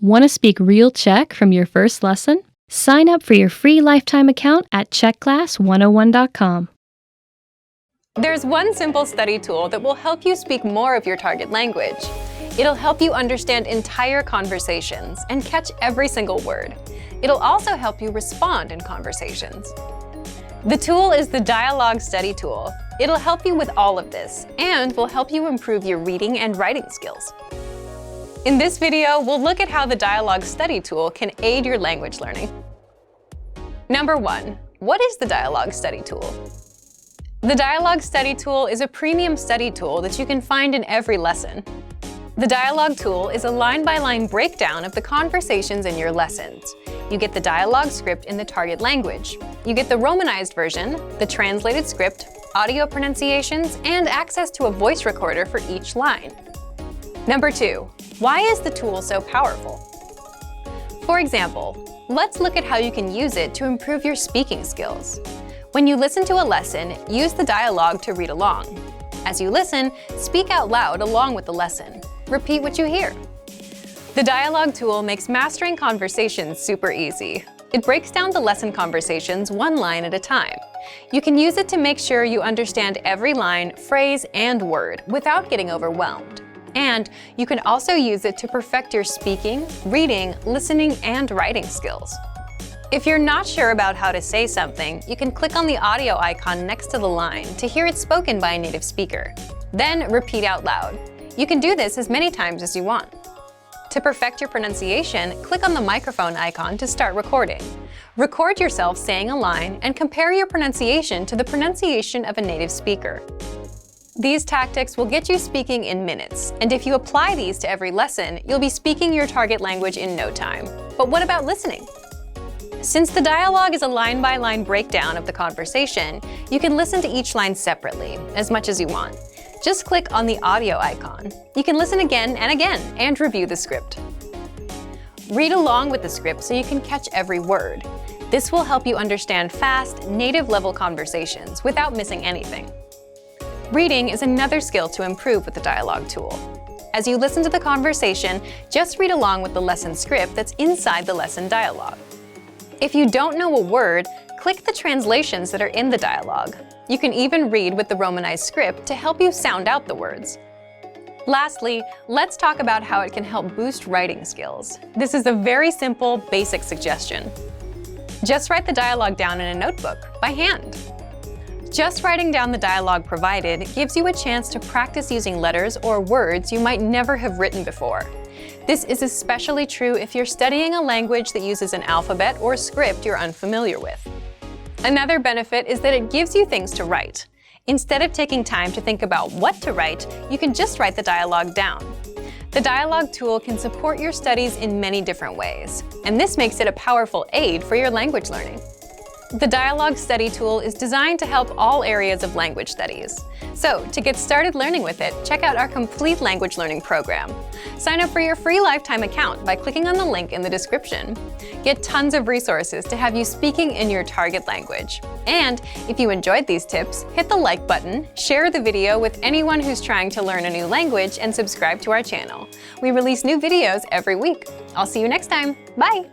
Want to speak real Czech from your first lesson? Sign up for your free lifetime account at czechclass101.com. There's one simple study tool that will help you speak more of your target language. It'll help you understand entire conversations and catch every single word. It'll also help you respond in conversations. The tool is the Dialog study tool. It'll help you with all of this and will help you improve your reading and writing skills. In this video, we'll look at how the Dialog study tool can aid your language learning. Number 1. What is the Dialog study tool? The Dialog study tool is a premium study tool that you can find in every lesson. The Dialog tool is a line-by-line breakdown of the conversations in your lessons. You get the dialogue script in the target language. You get the Romanized version, the translated script, audio pronunciations, and access to a voice recorder for each line. Number 2. Why is the tool so powerful? For example, let's look at how you can use it to improve your speaking skills. When you listen to a lesson, use the dialogue to read along. As you listen, speak out loud along with the lesson. Repeat what you hear. The Dialog tool makes mastering conversations super easy. It breaks down the lesson conversations one line at a time. You can use it to make sure you understand every line, phrase, and word without getting overwhelmed. And you can also use it to perfect your speaking, reading, listening, and writing skills. If you're not sure about how to say something, you can click on the audio icon next to the line to hear it spoken by a native speaker. Then repeat out loud. You can do this as many times as you want. To perfect your pronunciation, click on the microphone icon to start recording. Record yourself saying a line and compare your pronunciation to the pronunciation of a native speaker. These tactics will get you speaking in minutes, and if you apply these to every lesson, you'll be speaking your target language in no time. But what about listening? Since the dialogue is a line-by-line breakdown of the conversation, you can listen to each line separately, as much as you want. Just click on the audio icon. You can listen again and review the script. Read along with the script so you can catch every word. This will help you understand fast, native-level conversations without missing anything. Reading is another skill to improve with the Dialog tool. As you listen to the conversation, just read along with the lesson script that's inside the lesson dialogue. If you don't know a word, click the translations that are in the dialogue. You can even read with the Romanized script to help you sound out the words. Lastly, let's talk about how it can help boost writing skills. This is a very simple, basic suggestion. Just write the dialogue down in a notebook by hand. Just writing down the dialogue provided gives you a chance to practice using letters or words you might never have written before. This is especially true if you're studying a language that uses an alphabet or script you're unfamiliar with. Another benefit is that it gives you things to write. Instead of taking time to think about what to write, you can just write the dialogue down. The Dialog tool can support your studies in many different ways, and this makes it a powerful aid for your language learning. The Dialog study tool is designed to help all areas of language studies. So, to get started learning with it, check out our complete language learning program. Sign up for your free lifetime account by clicking on the link in the description. Get tons of resources to have you speaking in your target language. And if you enjoyed these tips, hit the like button, share the video with anyone who's trying to learn a new language, and subscribe to our channel. We release new videos every week. I'll see you next time. Bye!